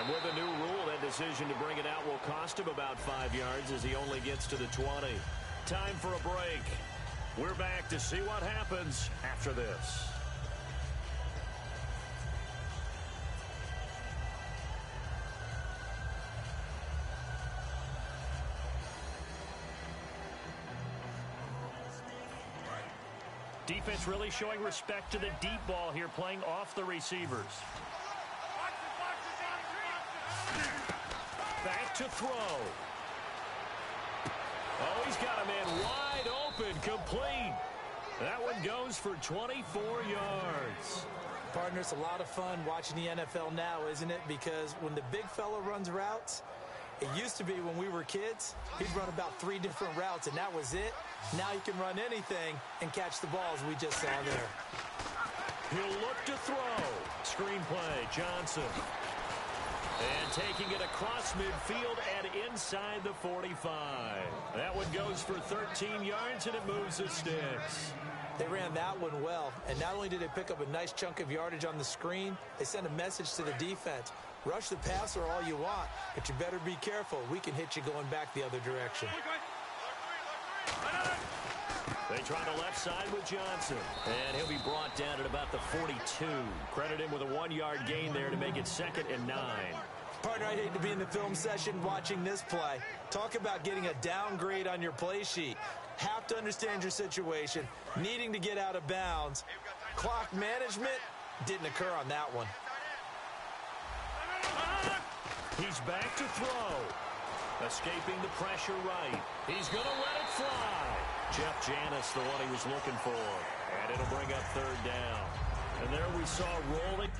And with a new rule, that decision to bring it out will cost him about 5 yards as he only gets to the 20. Time for a break. We're back to see what happens after this. Defense really showing respect to the deep ball here, playing off the receivers. Back to throw. Oh, he's got a man wide open, complete. That one goes for 24 yards. Partner, it's a lot of fun watching the NFL now, isn't it? Because when the big fella runs routes, it used to be when we were kids, he'd run about 3 different routes, and that was it. Now he can run anything and catch the balls we just saw there. He'll look to throw. Screenplay, Johnson. And taking it across midfield and inside the 45. That one goes for 13 yards, and it moves the sticks. They ran that one well, and not only did they pick up a nice chunk of yardage on the screen, they sent a message to the defense. Rush the passer all you want, but you better be careful. We can hit you going back the other direction. They try the left side with Johnson, and he'll be brought down at about the 42. Credit him with a 1-yard gain there to make it 2nd and 9. Partner, I'd hate to be in the film session watching this play. Talk about getting a downgrade on your play sheet. Have to understand your situation, needing to get out of bounds. Clock management didn't occur on that one. He's back to throw. Escaping the pressure right. He's going to let it fly. Jeff Janis, the one he was looking for. And it'll bring up 3rd down. And there we saw rolling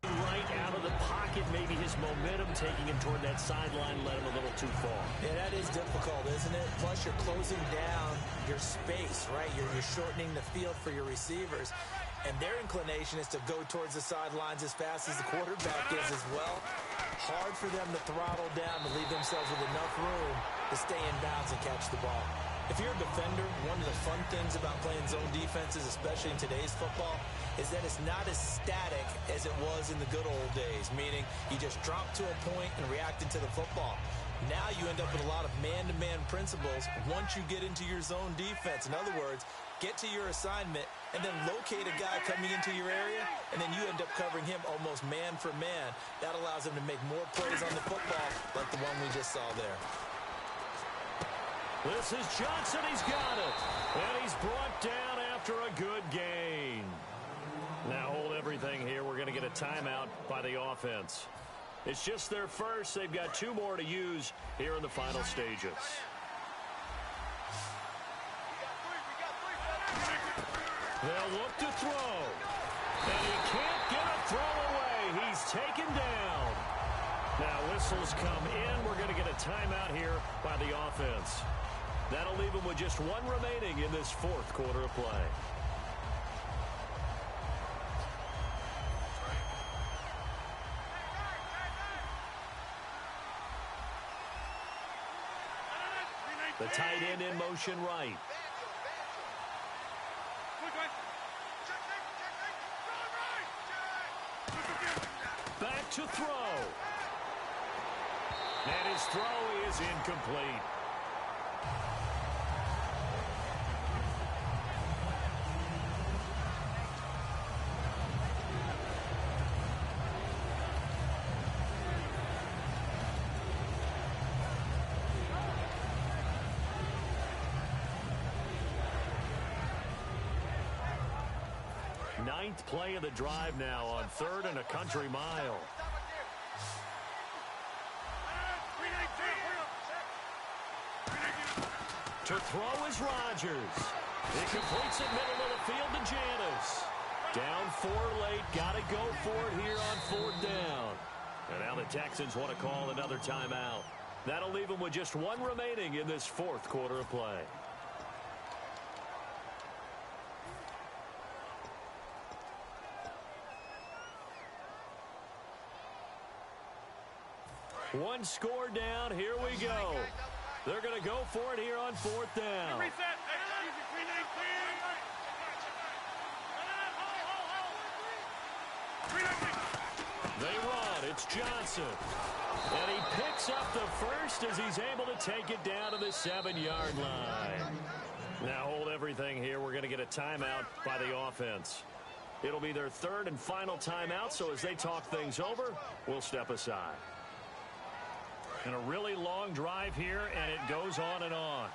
right out of the pocket. Maybe his momentum taking him toward that sideline led him a little too far. Yeah, that is difficult, isn't it? Plus, you're closing down your space, right? You're shortening the field for your receivers. And their inclination is to go towards the sidelines as fast as the quarterback is as well. Hard for them to throttle down to leave themselves with enough room to stay in bounds and catch the ball. If you're a defender, one of the fun things about playing zone defenses, especially in today's football, is that it's not as static as it was in the good old days, meaning you just drop to a point and react into the football. Now you end up with a lot of man-to-man principles once you get into your zone defense. In other words, get to your assignment and then locate a guy coming into your area, and then you end up covering him almost man for man. That allows him to make more plays on the football like the one we just saw there. This is Johnson. He's got it. And he's brought down after a good gain. Now hold everything here. We're going to get a timeout by the offense. It's just their first. They've got 2 more to use here in the final stages. They'll look to throw. And he can't get a throw away. He's taken down. Now whistles come in. We're going to get a timeout here by the offense. That'll leave him with just 1 remaining in this 4th quarter of play. The tight end in motion right. Back to throw. And his throw is incomplete. Ninth play of the drive now on 3rd and a country mile. To throw is Rodgers. He completes it middle of the field to Janis. Down 4 late. Got to go for it here on 4th down. And now the Texans want to call another timeout. That'll leave them with just 1 remaining in this 4th quarter of play. One score down. Here we go. They're going to go for it here on fourth down. Reset. They run. It's Johnson. And he picks up the first as he's able to take it down to the 7-yard line. Now hold everything here. We're going to get a timeout by the offense. It'll be their third and final timeout, so as they talk things over, we'll step aside. And a really long drive here, and it goes on and on.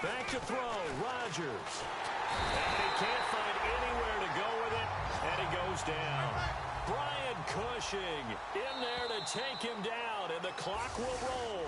Back to throw, Rodgers. And he can't find anywhere to go with it, and he goes down. Brian Cushing in there to take him down, and the clock will roll.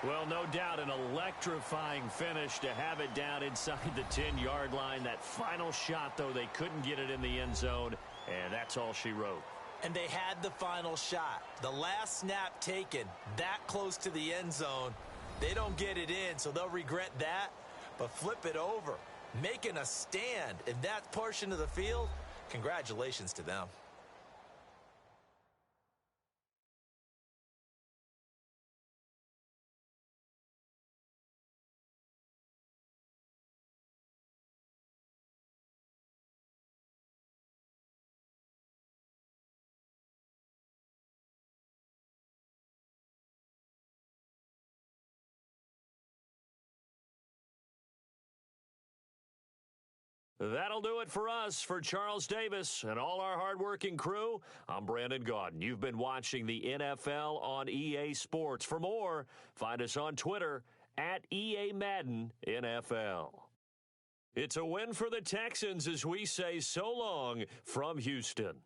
Well, no doubt an electrifying finish to have it down inside the 10-yard line. That final shot, though, they couldn't get it in the end zone, and that's all she wrote. And they had the final shot. The last snap taken that close to the end zone. They don't get it in, so they'll regret that. But flip it over, making a stand in that portion of the field, congratulations to them. That'll do it for us. For Charles Davis and all our hardworking crew, I'm Brandon Gaudin. You've been watching the NFL on EA Sports. For more, find us on Twitter at EA Madden NFL. It's a win for the Texans as we say so long from Houston.